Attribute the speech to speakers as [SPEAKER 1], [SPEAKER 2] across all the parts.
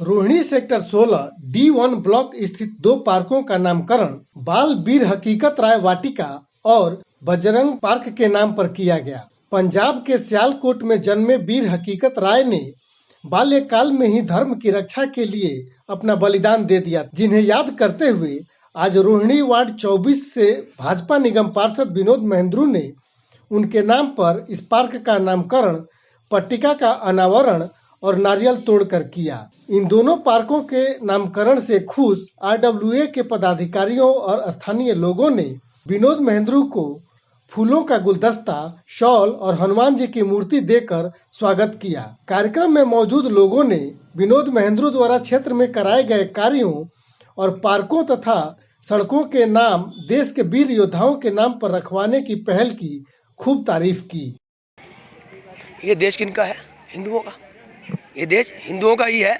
[SPEAKER 1] Rohini sector 16 D1 block स्थित 2 पार्कों का नामकरण बाल वीर हकीकत राय वाटिका और बजरंग पार्क के नाम पर किया गया। पंजाब के सियालकोट में जन्मे वीर हकीकत राय ने बाल्यकाल में ही धर्म की रक्षा के लिए अपना बलिदान दे दिया, जिन्हें याद करते हुए आज रोहिणी वार्ड 24 से भाजपा निगम पार्षद विनोद महेंद्रू ने उनके नाम पर इस पार्क का नामकरण, पट्टिका का अनावरण और नारियल तोड़कर किया। इन दोनों पार्कों के नामकरण से खुश RWA के पदाधिकारियों और स्थानीय लोगों ने विनोद महेंद्रू को फूलों का गुलदस्ता, शॉल और हनुमान जी की मूर्ति देकर स्वागत किया। कार्यक्रम में मौजूद लोगों ने विनोद महेंद्रू द्वारा क्षेत्र में कराए गए कार्यों और पार्कों तथा सड़कों के नाम देश के वीर योद्धाओं के नाम पर रखवाने की पहल की खूब तारीफ की।
[SPEAKER 2] ये देश किनका है? हिंदुओं का। ये देश हिंदुओं का ही है।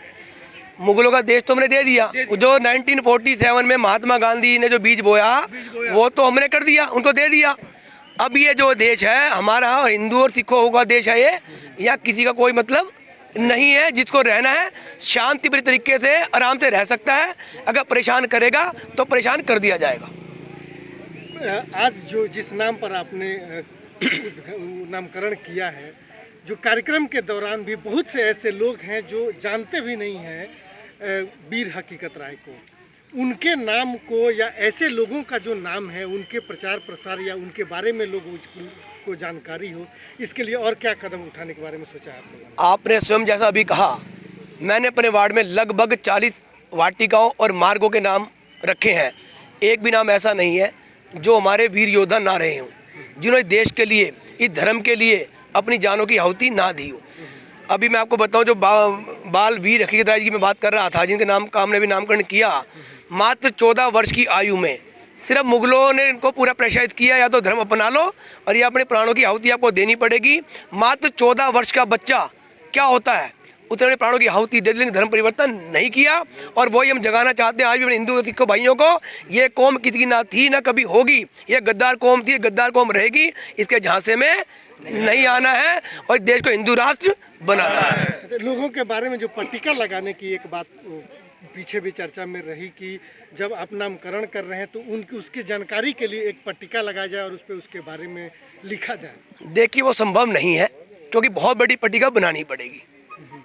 [SPEAKER 2] मुगलों का देश तो हमने दे दिया। जो 1947 में महात्मा गांधी ने जो बीज बोया वो तो हमने कर दिया, उनको दे दिया। अब ये जो देश है हमारा, हिंदू और सिखों का देश है ये, या किसी का कोई मतलब नहीं है। जिसको रहना है शांति प्रिय तरीके से आराम से रह सकता है। अगर परेशान करेगा तो परेशान कर दिया जाएगा।
[SPEAKER 1] आज जो जिस नाम पर आपने नामकरण किया है, जो कार्यक्रम के दौरान भी बहुत से ऐसे लोग हैं जो जानते भी नहीं हैं वीर हकीकत राय को, उनके नाम को या ऐसे लोगों का जो नाम है उनके प्रचार प्रसार या उनके बारे में लोगों को जानकारी हो, इसके लिए और क्या कदम उठाने के बारे में सोचा है आपने?
[SPEAKER 2] आपने स्वयं जैसा अभी कहा, मैंने अपने वार्ड में लगभग 40 वाटिकाओं और मार्गों के नाम रखे हैं। एक भी नाम ऐसा नहीं है जो हमारे वीर योद्धा ना रहे हों, जिन्होंने देश के लिए, इस धर्म के लिए अपनी जानों की आहुति ना दी हो। अभी मैं आपको बताऊं, जो बाल वीर हकीकत राय जी की मैं बात कर रहा था, जिनके नाम का हमने भी नामकरण किया, मात्र 14 वर्ष की आयु में सिर्फ मुगलों ने इनको पूरा प्रेशराइज किया, या तो धर्म अपना लो और या अपने प्राणों की आहुति आपको देनी पड़ेगी। मात्र 14 वर्ष का बच्चा क्या होता है, उतने प्राणों की आहुति दे, लेकिन धर्म परिवर्तन नहीं किया। और वही हम जगाना चाहते हैं आज भी अपने हिंदू सिखों भाइयों को, ये कौम किसी की ना थी ना कभी होगी। ये गद्दार कौम थी, गद्दार कौम रहेगी। इसके झांसे में नहीं आना है और देश को हिंदू राष्ट्र बनाना है।
[SPEAKER 1] लोगों के बारे में जो पट्टिका लगाने की एक बात पीछे भी चर्चा में रही कि जब आप नामकरण कर रहे हैं तो उनकी उसकी जानकारी के लिए एक पट्टिका लगाया जाए और उस पर उसके बारे में लिखा जाए।
[SPEAKER 2] देखिए वो संभव नहीं है, क्योंकि बहुत बड़ी पट्टिका बनानी पड़ेगी,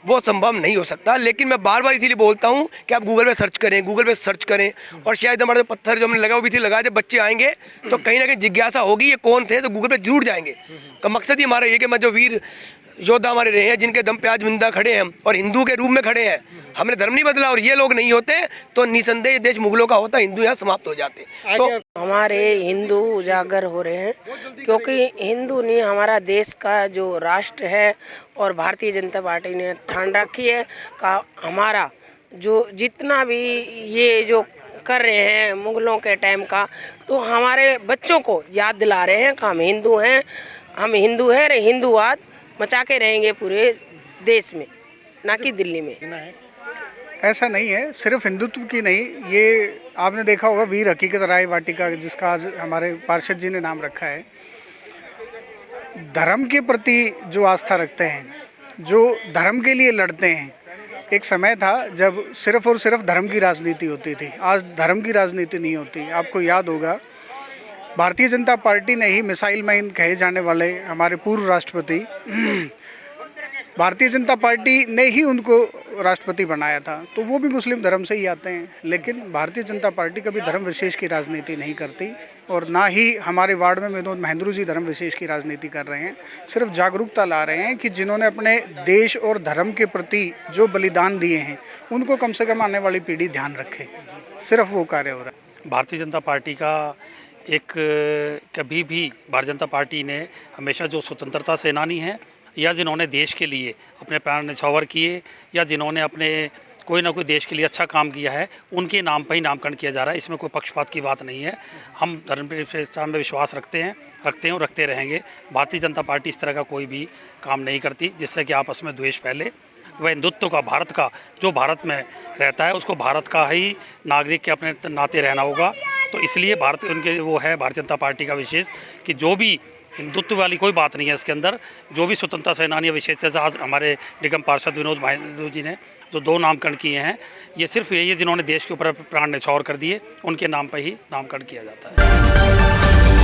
[SPEAKER 2] वो संभव नहीं हो सकता। लेकिन मैं बार बार इसीलिए बोलता हूँ कि आप गूगल पे सर्च करें और शायद हमारे पत्थर जो हमने लगा वो भी इसीलिए लगा, जब बच्चे आएंगे तो कहीं ना कहीं जिज्ञासा होगी ये कौन थे, तो गूगल पे जरूर जाएंगे। का मकसद ही हमारा ये कि मैं जो वीर योद्धा हमारे रहे हैं, जिनके दम पे आज जिंदा खड़े हैं और हिंदू के रूप में खड़े हैं, हमने धर्म नहीं बदला, और ये लोग नहीं होते तो निसंदेह देश मुगलों का होता, हिंदू यहाँ समाप्त हो जाते।
[SPEAKER 3] तो हमारे हिंदू उजागर हो रहे हैं, क्योंकि हिंदू ने हमारा देश का जो राष्ट्र है और भारतीय जनता पार्टी ने ठान रखी है का हमारा जो जितना भी ये जो कर रहे हैं मुगलों के टाइम का, तो हमारे बच्चों को याद दिला रहे हैं कि हम हिंदू हैं, हम हिंदू हैं, हिंदूवाद मचा के रहेंगे पूरे देश में, ना कि दिल्ली में।
[SPEAKER 4] ऐसा नहीं है, सिर्फ हिंदुत्व की नहीं, ये आपने देखा होगा वीर हकीकत राय वाटिका, जिसका आज हमारे पार्षद जी ने नाम रखा है, धर्म के प्रति जो आस्था रखते हैं, जो धर्म के लिए लड़ते हैं। एक समय था जब सिर्फ और सिर्फ धर्म की राजनीति होती थी, आज धर्म की राजनीति नहीं होती। आपको याद होगा भारतीय जनता पार्टी ने ही मिसाइल मैन कहे जाने वाले हमारे पूर्व राष्ट्रपति, भारतीय जनता पार्टी ने ही उनको राष्ट्रपति बनाया था, तो वो भी मुस्लिम धर्म से ही आते हैं। लेकिन भारतीय जनता पार्टी कभी धर्म विशेष की राजनीति नहीं करती, और ना ही हमारे वार्ड में विनोद महेंद्रू जी धर्म विशेष की राजनीति कर रहे हैं। सिर्फ जागरूकता ला रहे हैं कि जिन्होंने अपने देश और धर्म के प्रति जो बलिदान दिए हैं उनको कम से कम आने वाली पीढ़ी ध्यान रखे, सिर्फ वो कार्य हो रहा है।
[SPEAKER 5] भारतीय जनता पार्टी का एक कभी भी भारतीय जनता पार्टी ने हमेशा जो स्वतंत्रता सेनानी हैं, या जिन्होंने देश के लिए अपने प्राण न्यौछावर किए, या जिन्होंने अपने कोई ना कोई देश के लिए अच्छा काम किया है, उनके नाम पर ही नामकरण किया जा रहा है। इसमें कोई पक्षपात की बात नहीं है। हम धर्म में विश्वास रखते हैं और रखते रहेंगे। भारतीय जनता पार्टी इस तरह का कोई भी काम नहीं करती जिससे कि आपस में द्वेष फैले। वह हिंदुत्व का, भारत का, जो भारत में रहता है उसको भारत का ही नागरिक के अपने नाते रहना होगा। तो इसलिए उनके वो है भारतीय जनता पार्टी का विशेष कि जो भी हिंदुत्व वाली कोई बात नहीं है इसके अंदर। जो भी स्वतंत्रता सेनानी विशेष आज हमारे निगम पार्षद विनोद भाई जी ने जो 2 नामकरण किए हैं, ये सिर्फ यही है जिन्होंने देश के ऊपर प्राण न्यौछावर कर दिए, उनके नाम पर ही नामकरण किया जाता है।